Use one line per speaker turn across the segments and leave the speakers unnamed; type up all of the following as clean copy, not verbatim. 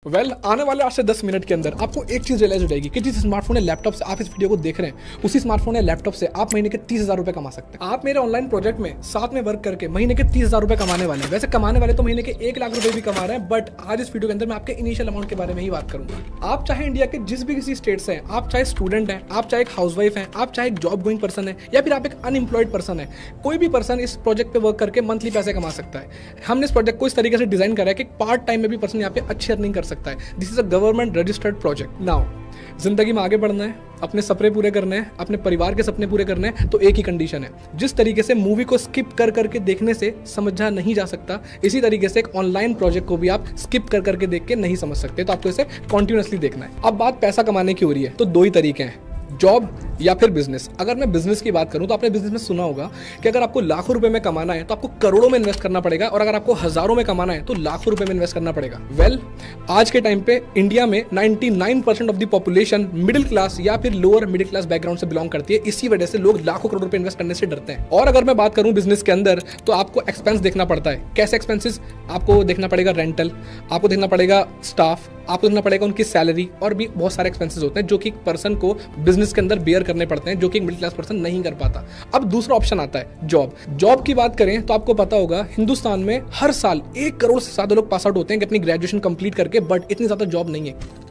आने वाले 8 से 10 मिनट के अंदर आपको एक चीज रियलाइज हो जाएगी कि जिस स्मार्टफोन या लैपटॉप से आप इस वीडियो को देख रहे हैं उसी स्मार्टफोन या लैपटॉप से आप महीने के 30,000 रुपए कमा सकते हैं। आप मेरे ऑनलाइन प्रोजेक्ट में साथ में वर्क करके महीने के 30,000 रुपए कमाने वाले हैं। वैसे कमाने वाले तो महीने के 1 लाख रुपए भी कमा रहे हैं, बट आज इस वीडियो के अंदर मैं आपके इनिशियल अमाउंट के बारे में ही बात करूंगा। आप चाहे इंडिया के जिस भी किसी स्टेट से हैं, आप चाहे स्टूडेंट हैं, आप चाहे एक हाउसवाइफ हैं, आप चाहे एक जॉब गोइंग पर्सन है या फिर आप एक अनएम्प्लॉयड पर्सन है, कोई भी पर्सन इस प्रोजेक्ट पे वर्क करके मंथली पैसे कमा सकता है। हमने इस प्रोजेक्ट को इस तरीके से डिजाइन करा है कि पार्ट टाइम में भी पर्सन यहाँ पे अच्छी अर्निंग कर सकता है। This is a government registered project. Now जिंदगी में आगे बढ़ना है, अपने सपने पूरे करने हैं, अपने परिवार के सपने पूरे करने हैं, तो एक ही कंडीशन है। जिस तरीके से मूवी को स्किप कर करके देखने से समझा नहीं जा सकता, इसी तरीके से एक ऑनलाइन प्रोजेक्ट को भी आप स्किप कर करके देख के नहीं समझ सकते। तो आपको इसे कॉन्टिन्यूअसली देखना है। अब बात पैसा कमाने की हो रही है तो दो ही तरीके हैं, जॉब या फिर बिजनेस। अगर मैं बिजनेस की बात करूं तो आपने बिजनेस में सुना होगा कि अगर आपको लाखों रुपए में कमाना है तो आपको करोड़ों में इन्वेस्ट करना पड़ेगा, और अगर आपको हजारों में कमाना है तो लाखों रुपए में इन्वेस्ट करना पड़ेगा। आज के टाइम पे इंडिया में 99% of the population middle class या फिर लोअर मिडिल क्लास बैकग्राउंड से बिलोंग करती है। इसी वजह से लोग लाखों करोड़ रुपए इन्वेस्ट करने से डरते हैं। और अगर मैं बात करूं बिजनेस के अंदर तो आपको एक्सपेंस देखना पड़ता है। कैसे एक्सपेंसेस? आपको देखना पड़ेगा रेंटल, आपको देखना पड़ेगा स्टाफ, आपको देखना पड़ेगा उनकी सैलरी, और भी बहुत सारे एक्सपेंसेस होते हैं जो कि एक पर्सन को बिजनेस के अंदर बेयर करने पड़ते हैं, जो कि एक मिडिल क्लास पर्सन नहीं कर पाता। अब दूसरा ऑप्शन आता है जॉब। जॉब की बात करें तो आपको पता होगा हिंदुस्तान में हर साल 1 करोड़ से ज्यादा लोग पास आउट होते हैं अपनी ग्रेजुएशन कंप्लीट करके, बट इतनी ज्यादा जॉब नहीं है।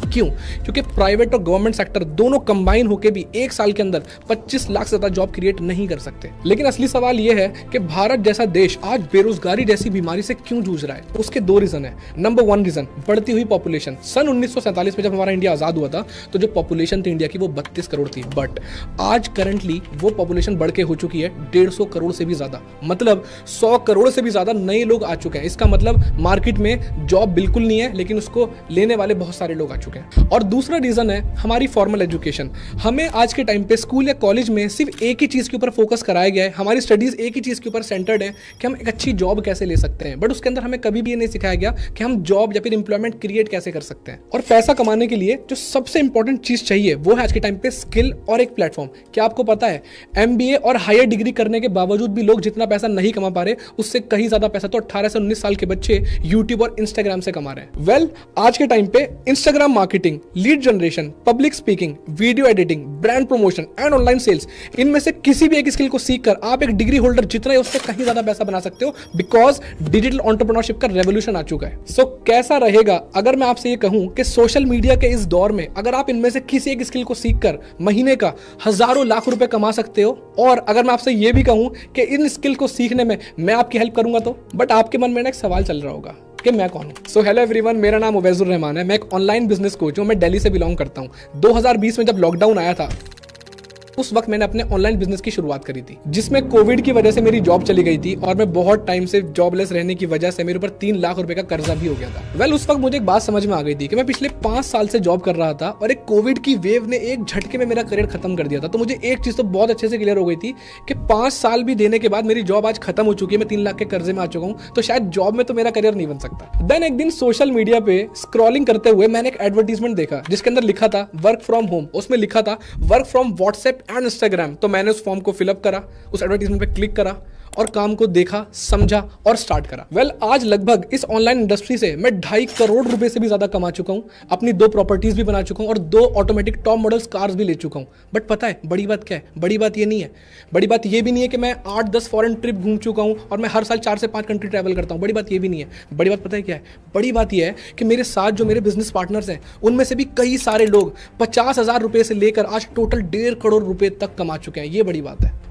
क्यों? क्योंकि प्राइवेट और गवर्नमेंट सेक्टर दोनों कंबाइन होकर भी एक साल के अंदर 25 लाख से ज्यादा जॉब क्रिएट नहीं कर सकते। लेकिन असली सवाल यह है कि भारत जैसा देश आज बेरोजगारी जैसी बीमारी से क्यों जूझ रहा है? उसके 2 रीजन है। नंबर 1 रीजन, बढ़ती हुई पॉपुलेशन। सन 1947 में जब हमारा इंडिया आजाद हुआ था तो जो पॉपुलेशन थी इंडिया की वो 32 करोड़ थी, बट आज करंटली वो पॉपुलेशन बढ़ के हो चुकी है 150 करोड़ से भी ज्यादा। मतलब 100 करोड़ से भी ज्यादा नए लोग आ चुके हैं। इसका मतलब मार्केट में जॉब बिल्कुल नहीं है, लेकिन उसको लेने वाले बहुत सारे लोग आ चुके हैं। और दूसरा रीजन है हमारी फॉर्मल एजुकेशन। हमें आज के टाइम पे स्कूल या कॉलेज में सिर्फ एक ही चीज के ऊपर फोकस कराया गया है, हमारी स्टडीज एक ही चीज के ऊपर सेंटर्ड है कि हम एक अच्छी जॉब कैसे ले सकते हैं, बट उसके अंदर हमें कभी भी ये नहीं सिखाया गया कि हम जॉब या फिर एम्प्लॉयमेंट क्रिएट कैसे कर सकते हैं। और पैसा कमाने के लिए जो सबसे इंपॉर्टेंट चीज चाहिए वो है आज के टाइम पे स्किल और एक प्लेटफॉर्म। क्या आपको पता है MBA और हायर डिग्री करने के बावजूद भी लोग जितना पैसा नहीं कमा पा रहे, उससे कहीं ज्यादा पैसा तो 18 से 19 साल के बच्चे यूट्यूब और इंस्टाग्राम से कमा रहे हैं। आज के टाइम पे Instagram marketing, lead generation, public speaking, video editing, brand promotion and online sales, इनमें से किसी भी एक स्किल को सीखकर आप एक डिग्री होल्डर जितना है उससे कहीं ज्यादा पैसा बना सकते हो, बिकॉज डिजिटल एंटरप्रेन्योरशिप का रेवोल्यूशन आ चुका है। सो कैसा रहेगा अगर मैं आपसे ये कहूं कि सोशल मीडिया के इस दौर में अगर आप इनमें से किसी एक स्किल को सीखकर महीने का हजारों लाख रुपए कमा सकते हो, और अगर मैं आपसे ये भी कहूं कि इन स्किल को सीखने में मैं आपकी हेल्प करूंगा तो? बट आपके मन में एक सवाल चल रहा होगा कि मैं कौन हूं। सो हेलो एवरीवन, मेरा नाम उवैजुर रहमान है। मैं एक ऑनलाइन बिजनेस कोच हूं। मैं दिल्ली से बिलोंग करता हूं। 2020 में जब लॉकडाउन आया था उस वक्त मैंने अपने ऑनलाइन बिजनेस की शुरुआत करी थी, जिसमें कोविड की वजह से मेरी जॉब चली गई थी और मैं बहुत टाइम से जॉबलेस रहने की वजह से मेरे ऊपर 3 लाख रुपए का कर्जा भी हो गया था। उस वक्त मुझे एक बात समझ में आ गई थी कि मैं पिछले 5 साल से जॉब कर रहा था और एक कोविड की वेव ने एक झटके में मेरा करियर खत्म कर दिया था। तो मुझे एक चीज तो बहुत अच्छे से क्लियर हो गई थी कि 5 साल भी देने के बाद मेरी जॉब आज खत्म हो चुकी है, मैं 3 लाख के कर्जे में आ चुका हूं, तो शायद जॉब में तो मेरा करियर नहीं बन सकता। देन एक दिन सोशल मीडिया पे स्क्रॉलिंग करते हुए मैंने एक एडवर्टीजमेंट देखा जिसके अंदर लिखा था वर्क फ्रॉम होम, उसमें लिखा था work from WhatsApp and Instagram. तो मैंने उस फॉर्म को फिलअप करा, उस एडवर्टाइजमेंट पे क्लिक करा और काम को देखा, समझा और स्टार्ट करा। आज लगभग इस ऑनलाइन इंडस्ट्री से मैं 2.5 करोड़ रुपए से भी ज्यादा कमा चुका हूं, अपनी 2 प्रॉपर्टीज भी बना चुका हूं और 2 ऑटोमेटिक टॉप मॉडल्स कार्स भी ले चुका हूं। बट पता है बड़ी बात क्या है? बड़ी बात ये नहीं है। बड़ी बात ये भी नहीं है कि मैं 8-10 फॉरेन ट्रिप घूम चुका हूं और मैं हर साल 4 से 5 कंट्री ट्रैवल करता हूं। बड़ी बात ये भी नहीं है। बड़ी बात पता है क्या है? बड़ी बात यह है कि मेरे साथ जो मेरे बिजनेस पार्टनर्स हैं उनमें से भी कई सारे लोग 50,000 रुपए से लेकर आज टोटल 1.5 करोड़ रुपए तक कमा चुके हैं। ये बड़ी बात है।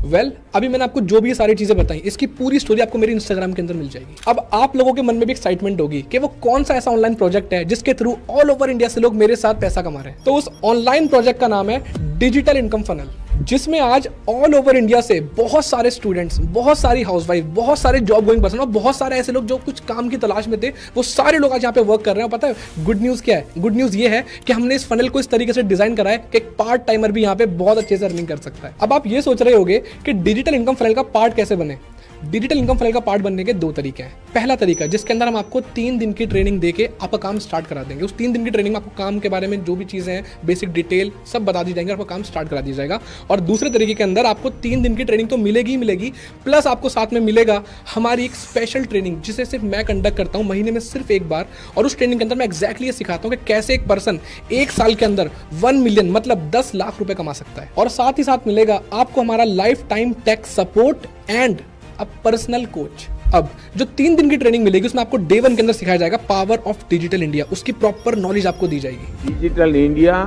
अभी मैंने आपको जो भी ये सारी चीजें बताई इसकी पूरी स्टोरी आपको मेरे इंस्टाग्राम के अंदर मिल जाएगी। अब आप लोगों के मन में भी एक्साइटमेंट होगी कि वो कौन सा ऐसा ऑनलाइन प्रोजेक्ट है जिसके थ्रू ऑल ओवर इंडिया से लोग मेरे साथ पैसा कमा रहे हैं। तो उस ऑनलाइन प्रोजेक्ट का नाम है डिजिटल इनकम फनल, जिसमें आज ऑल ओवर इंडिया से बहुत सारे स्टूडेंट्स, बहुत सारी हाउसवाइफ, बहुत सारे जॉब गोइंग पर्सन और बहुत सारे ऐसे लोग जो कुछ काम की तलाश में थे, वो सारे लोग आज यहाँ पे वर्क कर रहे हैं। पता है गुड न्यूज क्या है? गुड न्यूज ये है कि हमने इस फनल को इस तरीके से डिजाइन करा है कि एक पार्ट टाइमर भी यहाँ पे बहुत अच्छे से अर्निंग कर सकता है। अब आप ये सोच रहे होगे कि डिजिटल इनकम फनल का पार्ट कैसे बने। डिजिटल इनकम फनल का पार्ट बनने के 2 तरीके हैं। पहला तरीका जिसके अंदर हम आपको 3 दिन की ट्रेनिंग देके आपका काम स्टार्ट करा देंगे। उस 3 दिन की ट्रेनिंग में आपको काम के बारे में जो भी चीजें हैं, बेसिक डिटेल सब बता दी जाएंगे, आपका काम स्टार्ट करा दिया जाएगा। और दूसरे तरीके के अंदर आपको 3 दिन की ट्रेनिंग तो मिलेगी ही मिलेगी, प्लस आपको साथ में मिलेगा हमारी एक स्पेशल ट्रेनिंग जिसे सिर्फ मैं कंडक्ट करता हूं महीने में सिर्फ एक बार। और उस ट्रेनिंग के अंदर मैं एग्जैक्टली ये सिखाता हूं कि कैसे एक पर्सन 1 साल के अंदर 1 मिलियन मतलब 10 लाख रुपए कमा सकता है। और साथ ही साथ मिलेगा आपको हमारा life time tech support and a personal coach. अब जो 3 दिन की ट्रेनिंग मिलेगी उसमें आपको डे 1 के अंदर सिखाया जाएगा पावर ऑफ डिजिटल इंडिया, उसकी प्रॉपर नॉलेज आपको दी जाएगी।
डिजिटल इंडिया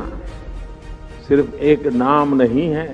सिर्फ एक नाम नहीं है,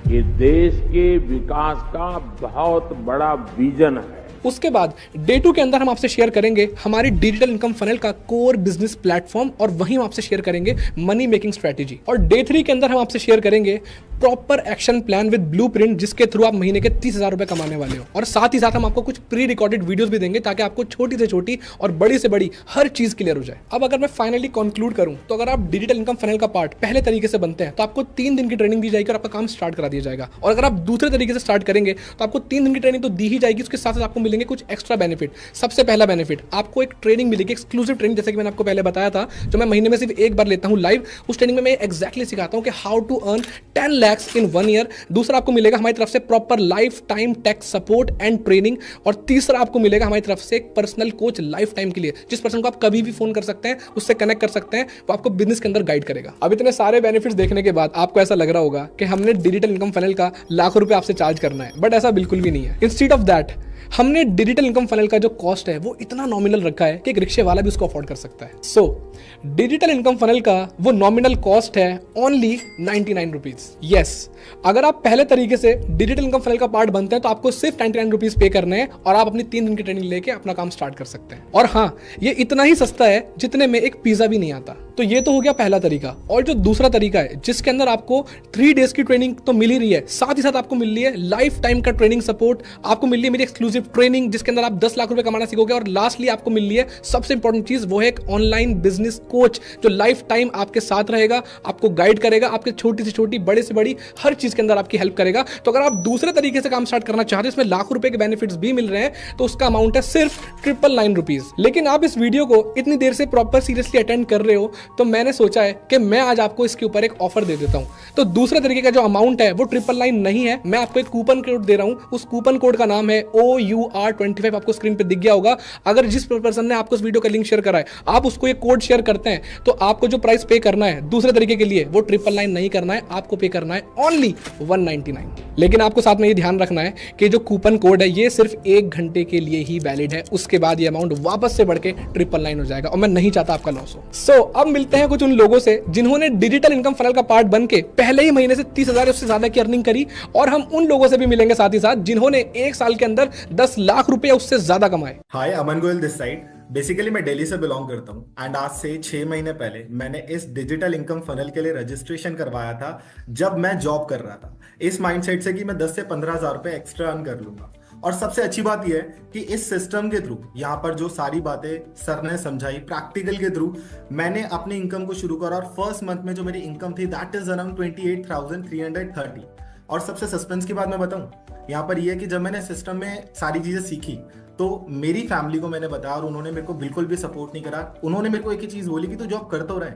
ये देश के विकास का बहुत बड़ा विजन है।
उसके बाद डे 2 के अंदर हम आपसे शेयर करेंगे हमारी डिजिटल इनकम फनल का कोर बिजनेस प्लेटफॉर्म, और वहीं हम आपसे शेयर करेंगे मनी मेकिंग स्ट्रेटेजी। और डे 3 के अंदर हम आपसे शेयर करेंगे proper action plan with blueprint, जिसके थ्रू आप महीने के 30,000 रुपए कमाने वाले हो। और साथ ही साथ हम आपको कुछ प्री रिकॉर्डेड वीडियोस भी देंगे ताकि आपको छोटी से छोटी और बड़ी से बड़ी हर चीज क्लियर हो जाए। अब अगर मैं फाइनली कंक्लूड करूं तो अगर आप डिजिटल इनकम फनल का पार्ट पहले तरीके से बनते हैं तो आपको 3 दिन की ट्रेनिंग दी जाएगी और आपका काम स्टार्ट करा दिया जाएगा। और अगर आप दूसरे तरीके से स्टार्ट करेंगे तो आपको 3 दिन की ट्रेनिंग तो दी ही जाएगी, उसके साथ साथ आपको मिलेंगे कुछ एक्स्ट्रा बेनिफिट। सबसे पहला बेनिफिट, आपको एक ट्रेनिंग मिलेगी, एक्सक्लूसिव ट्रेनिंग, जैसे कि मैंने आपको पहले बताया था, जो मैं महीने में सिर्फ एक बार लेता हूं लाइव। उस ट्रेनिंग में मैं एग्जैक्टली सिखाता हूं कि how to earn 10 lakhs in 1 year. दूसरा आपको मिलेगा हमारी तरफ से proper life time tech support and training. और तीसरा आपको मिलेगा हमारी तरफ से एक पर्सनल कोच लाइफ टाइम के लिए, जिस पर्सन को आप कभी भी फोन कर सकते हैं, उससे कनेक्ट कर सकते हैं, वो आपको बिजनेस के अंदर गाइड करेगा। अब इतने सारे बेनिफिट्स देखने के बाद आपको ऐसा लग रहा होगा कि हमने डिजिटल इनकम फनल का लाखों रुपए आपसे चार्ज करना है, बट ऐसा बिल्कुल भी नहीं है। इंस्टीड ऑफ दैट हमने डिजिटल इनकम फनल का जो कॉस्ट है वो इतना नॉमिनल रखा है कि एक रिक्शे वाला भी उसको अफोर्ड कर सकता है। सो डिजिटल इनकम फनल का वो नॉमिनल कॉस्ट है ओनली 99 रुपीज। यस, अगर आप पहले तरीके से डिजिटल इनकम फनल का पार्ट बनते हैं तो आपको सिर्फ 99 रुपीज पे करने हैं और आप अपनी 3 दिन की ट्रेनिंग लेके अपना काम स्टार्ट कर सकते हैं। और हाँ, ये इतना ही सस्ता है जितने में एक पिज्जा भी नहीं आता। तो ये तो हो गया पहला तरीका। और जो दूसरा तरीका है जिसके अंदर आपको 3 डेज की ट्रेनिंग तो मिल ही रही है, साथ ही साथ आपको मिल रही है लाइफ टाइम का ट्रेनिंग सपोर्ट, आपको मिल रही है मेरी एक्सक्लूसिव ट्रेनिंग जिसके अंदर आप 10 लाख रुपए कमाना सीखोगे, और लास्टली आपको मिल रही है सबसे इंपॉर्टेंट चीज, वो है एक ऑनलाइन बिजनेस कोच जो लाइफ टाइम आपके साथ रहेगा, आपको गाइड करेगा, आपके छोटी से छोटी बड़े से बड़ी हर चीज के अंदर आपकी हेल्प करेगा। तो अगर आप दूसरे तरीके से काम स्टार्ट करना चाहते हैं, इसमें लाखों रुपए के बेनिफिट्स भी मिल रहे हैं, तो उसका अमाउंट है सिर्फ 999 रुपीज। लेकिन आप इस वीडियो को इतनी देर से प्रॉपर सीरियसली अटेंड कर रहे हो, तो मैंने सोचा है कि मैं आज आपको इसके ऊपर एक ऑफर दे देता हूं। तो दूसरे तरीके का जो अमाउंट है वो 999 नहीं है, मैं आपको एक कूपन कोड दे रहा हूं। उस कूपन कोड का नाम है OUR25, आपको स्क्रीन पे दिख गया होगा। अगर जिस पर्सन ने आपको इस वीडियो का लिंक शेयर करा है, आप उसको ये कोड शेयर करते हैं, तो आपको जो प्राइस पे करना है दूसरे तरीके के लिए वो 999 नहीं करना है, आपको पे करना है ओनली 199। लेकिन आपको साथ में ये ध्यान रखना है कि जो कूपन कोड है ये सिर्फ 1 घंटे के लिए ही वैलिड है, उसके बाद ये अमाउंट वापस से बढ़ के 999 हो जाएगा, और मैं नहीं चाहता आपका लॉस हो। सो अब मिलते हैं कुछ उन लोगों से जिन्होंने डिजिटल इनकम फनल का पार्ट बन के पहले ही महीने से 30,000 उससे ज्यादा की अर्निंग करी, और हम उन लोगों से भी मिलेंगे साथ ही साथ जिन्होंने 1 साल के अंदर 10 लाख रुपए उससे ज्यादा कमाए।
हाय, अमन गोयल दिस साइड। बेसिकली मैं दिल्ली से बिलोंग करता हूँ एंड आज से 6 महीने पहले मैंने इस डिजिटल इनकम फनल के लिए रजिस्ट्रेशन करवाया था जब मैं जॉब कर रहा था, इस माइंडसेट से कि मैं 10 से 15,000 रुपए एक्स्ट्रा अर्न कर लूंगा। और सबसे अच्छी बात यह है कि इस सिस्टम के थ्रू यहाँ पर जो सारी बातें सर ने समझाई प्रैक्टिकल के थ्रू, मैंने अपनी इनकम को शुरू करा, और फर्स्ट मंथ में जो मेरी इनकम थी दैट इज अराउंड 28,330। और सबसे सस्पेंस की बात मैं बताऊं यहाँ पर यह है कि जब मैंने सिस्टम में सारी चीजें सीखी तो मेरी फैमिली को मैंने बताया और उन्होंने मेरे को बिल्कुल भी सपोर्ट नहीं करा। उन्होंने मेरे को एक ही चीज बोली कि तू जॉब कर तो रहे,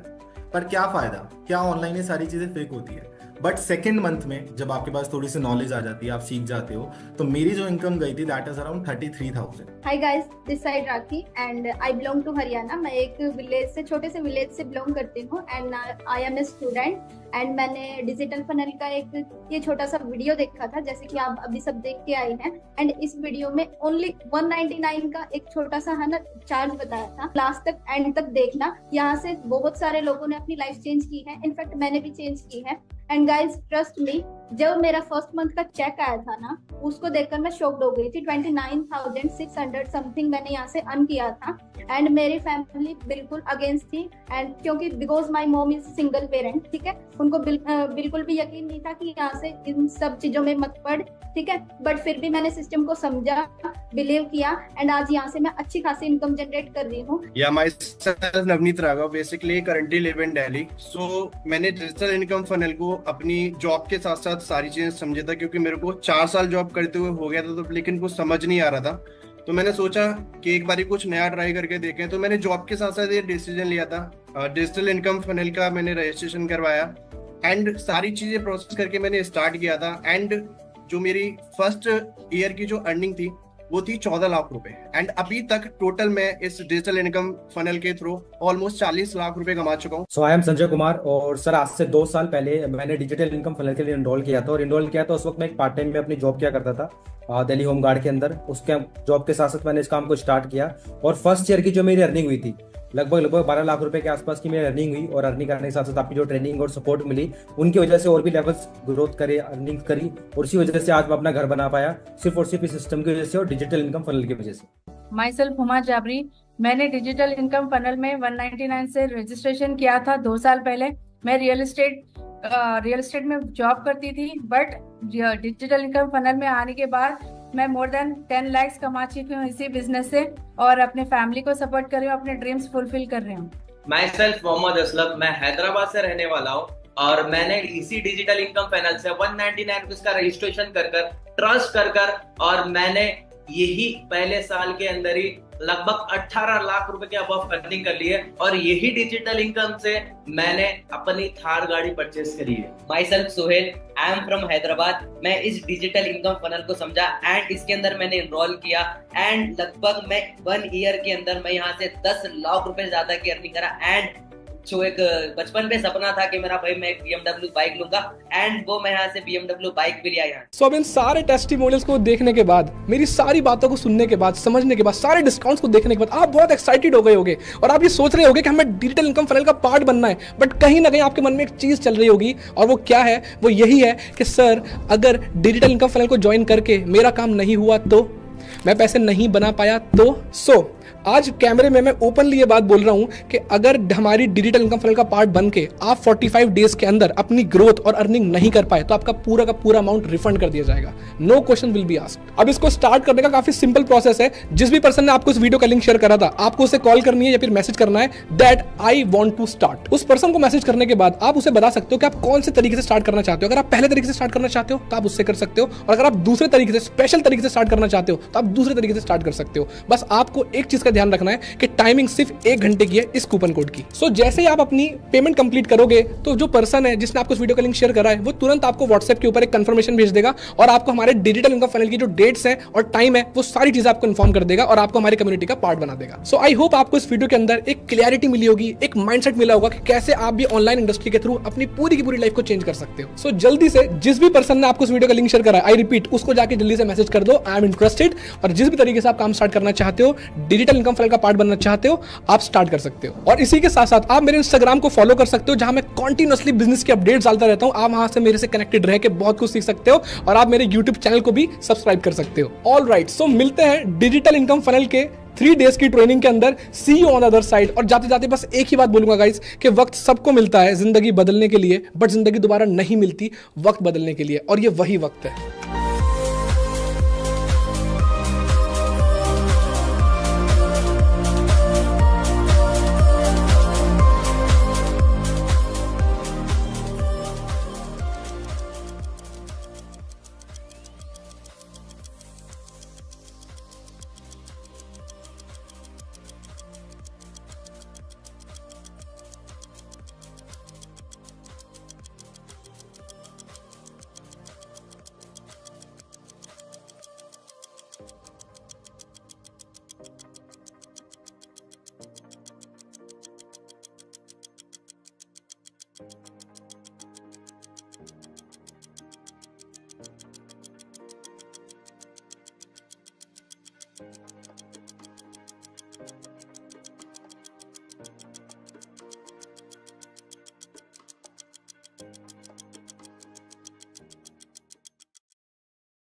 पर क्या फायदा, क्या ऑनलाइन ये सारी चीजें फेक होती है। बट सेकेंड मंथ में जब आपके पास थोड़ी सी नॉलेज आ जाती है, आप सीख जाते हो, तो मेरी जो इनकम गई थी that is around 33,000।
Hi guys, this side Rakhi and I belong to Haryana. मैं एक विलेज से, छोटे से विलेज से बिलोंग करती हूँ and I am a student. And मैंने डिजिटल फनल का एक ये छोटा सा वीडियो देखा था, जैसे कि आप अभी सब देख के आए हैं। एंड इस वीडियो में ओनली 199 का एक छोटा सा है ना चार्ज बताया था। लास्ट तक एंड तक देखना, यहाँ से बहुत सारे लोगों ने अपनी लाइफ चेंज की है, इनफैक्ट मैंने भी चेंज की है। एंड गाइज ट्रस्ट मी, जब मेरा फर्स्ट मंथ का चेक आया था ना, उसको देखकर मैं शॉक्ड हो गई थी। 29,600 समथिंग मैंने यहाँ से अर्न किया था। एंड मेरी फैमिली बिल्कुल अगेंस्ट थी, एंड क्योंकि because my mom is single parent, ठीक है, उनको बिल्कुल भी यकीन नहीं था कि यहाँ से इन सब चीजों में मत पड़, ठीक है। बट फिर भी मैंने सिस्टम को समझा, बिलीव किया, एंड आज यहाँ से मैं अच्छी खासी इनकम जनरेट कर रही हूँ।
या myself Navneet Raghav, basically currently live in Delhi. So मैंने डिजिटल इनकम फनल को अपनी जॉब के साथ साथ सारी चीजें समझा था, क्योंकि मेरे को 4 साल जॉब करते हुए हो गया था, तो लेकिन कुछ समझ नहीं आ रहा था। तो मैंने सोचा कि एक बारी कुछ नया ट्राई करके देखें। तो मैंने जॉब के साथ साथ ये डिसीजन लिया था, डिजिटल इनकम फनल का मैंने रजिस्ट्रेशन करवाया एंड सारी चीजें प्रोसेस करके मैंने स्टार्ट किया था। एंड जो मेरी फर्स्ट ईयर की जो अर्निंग थी वो थी 14 लाख रुपए। एंड अभी तक टोटल मैं इस डिजिटल इनकम फनल के थ्रू ऑलमोस्ट 40 लाख रुपए कमा चुका हूँ।
आई एम संजय कुमार, और सर आज से 2 साल पहले मैंने डिजिटल इनकम फनल के लिए इनरोल किया था। और इनरोल किया था उस वक्त मैं एक पार्ट टाइम में अपनी जॉब किया करता था दिल्ली होम गार्ड के अंदर। उसके जॉब के साथ साथ मैंने इस काम को स्टार्ट किया, और फर्स्ट ईयर की जो मेरी अर्निंग हुई थी लगभग 12 लाख रुपए के आसपास की मेरी अर्निंग हुई। और अर्निंग करने के साथ साथ आपकी जो ट्रेनिंग और सपोर्ट मिली उनकी वजह से और भी लेवल्स ग्रोथ करे, अर्निंग करी, और इसी वजह से आज मैं अपना घर बना पाया, सिर्फ और सिर्फ इस सिस्टम की वजह से और डिजिटल इनकम फनल की वजह से।
My self Huma जाबरी। मैंने डिजिटल इनकम फनल में 199 से रजिस्ट्रेशन किया था 2 साल पहले। मैं रियल एस्टेट में जॉब करती थी, बट डिजिटल इनकम फनल में आने के बाद मैं मोर देन 10 लाख कमा चुकी हूँ इसी बिजनेस से, और अपने फैमिली को सपोर्ट कर रही हूँ, अपने ड्रीम्स फुलफिल कर रही हूँ।
Myself Mohammad Aslam. मैं हैदराबाद से रहने वाला हूँ, और मैंने इसी डिजिटल इनकम फाइनेंस से 199 रुपीज का रजिस्ट्रेशन कर ट्रस्ट कर और मैंने यही पहले साल के अंदर ही लगभग 18 लाख रुपए के अबव अर्निंग कर ली है। और यही डिजिटल इनकम से मैंने अपनी थार गाड़ी परचेस करी है।
My self Sohail, I am from Hyderabad. मैं इस डिजिटल इनकम फनल को समझा एंड इसके अंदर मैंने इनरोल किया, एंड लगभग मैं 1 ईयर के अंदर मैं यहाँ से 10 लाख रुपए ज्यादा की अर्निंग करा। एंड जो एक बचपन पे सपना था कि मेरा भाई मैं एक BMW बाइक लूंगा, एंड वो मैं यहाँ से BMW बाइक भी लिया यहाँ।
सो अब इन सारे टेस्टिमोनियल्स को देखने के बाद, मेरी सारी बातों को सुनने के बाद, समझने के बाद, सारे डिस्काउंट्स को देखने के बाद आप बहुत एक्साइटेड हो गए होगे, और आप ये सोच रहे होगे कि हमें डिजिटल इनकम फनल का पार्ट बनना है। बट कहीं ना कहीं आपके मन में एक चीज चल रही होगी, और वो क्या है? वो यही है कि सर अगर डिजिटल इनकम फनल को ज्वाइन करके मेरा काम नहीं हुआ तो, मैं पैसे नहीं बना पाया तो। आज कैमरे में मैं ओपनली ये बात बोल रहा हूं कि अगर हमारी डिजिटल इनकम फनल का पार्ट बन के आप 45 डेज के अंदर अपनी ग्रोथ और अर्निंग नहीं कर पाए तो आपका पूरा का पूरा अमाउंट रिफंड कर दिया जाएगा। No question will be asked. अब इसको स्टार्ट करने का काफी सिंपल प्रोसेस है। जिस भी पर्सन ने आपको इस वीडियो का लिंक शेयर करा था, आपको उसे कॉल करनी है या फिर मैसेज करना है that I want to start. उस पर्सन को मैसेज करने के बाद आप उसे बता सकते हो कि आप कौन से तरीके से स्टार्ट करना चाहते हो। अगर आप पहले तरीके से स्टार्ट करना चाहते हो तो आप उससे कर सकते हो, और अगर आप दूसरे तरीके से, स्पेशल तरीके से स्टार्ट करना चाहते हो तो आप दूसरे तरीके से स्टार्ट कर सकते हो। बस आपको एक चीज का ध्यान रखना है कि टाइमिंग सिर्फ 1 घंटे की है इस कूपन कोड की। सो जैसे ही आप अपनी पेमेंट कंप्लीट करोगे तो जो पर्सन है जिसने आपको इस वीडियो का लिंक शेयर करा है वो तुरंत आपको व्हाट्सएप के ऊपर एक कंफर्मेशन भेज देगा, और आपको हमारे डिजिटल इनकम फनल की जो डेट्स हैं और टाइम है वो सारी चीजें आपको इन्फॉर्म कर देगा, और आपको हमारी कम्युनिटी का पार्ट बना देगा। सो आई होप आपको इस वीडियो के अंदर एक क्लैरिटी मिली होगी, एक माइंडसेट मिला होगा कि कैसे आप भी ऑनलाइन इंडस्ट्री के थ्रू अपनी पूरी की पूरी लाइफ को चेंज कर सकते हो। सो जल्दी से जिस भी पर्सन ने आपको इस वीडियो का लिंक शेयर करा है, आई रिपीट, उसको जाके जल्दी से मैसेज कर दो, आई एम इंटरेस्टेड। और जिस भी तरीके से आप काम स्टार्ट करना चाहते हो, डिजिटल इनकम फनल का पार्ट बनना चाहते हो, आप स्टार्ट कर सकते हो। और इसी के साथ साथ आप मेरे इंस्टाग्राम को फॉलो कर सकते हो, जहां मैं कंटिन्यूअसली बिजनेस के अपडेट्स डालता रहता हूं। आप वहां से मेरे से कनेक्टेड रह के बहुत कुछ सीख सकते हो, और आप मेरे यूट्यूब चैनल को भी सब्सक्राइब कर सकते हो। ऑल राइट, सो मिलते हैं डिजिटल इनकम फनल के 3 डेज की ट्रेनिंग के अंदर। See you on the other side. और जाते जाते बस एक ही बात बोलूंगा गाइस कि वक्त सबको मिलता है जिंदगी बदलने के लिए, बट जिंदगी दोबारा नहीं मिलती वक्त बदलने के लिए, और ये वही वक्त है।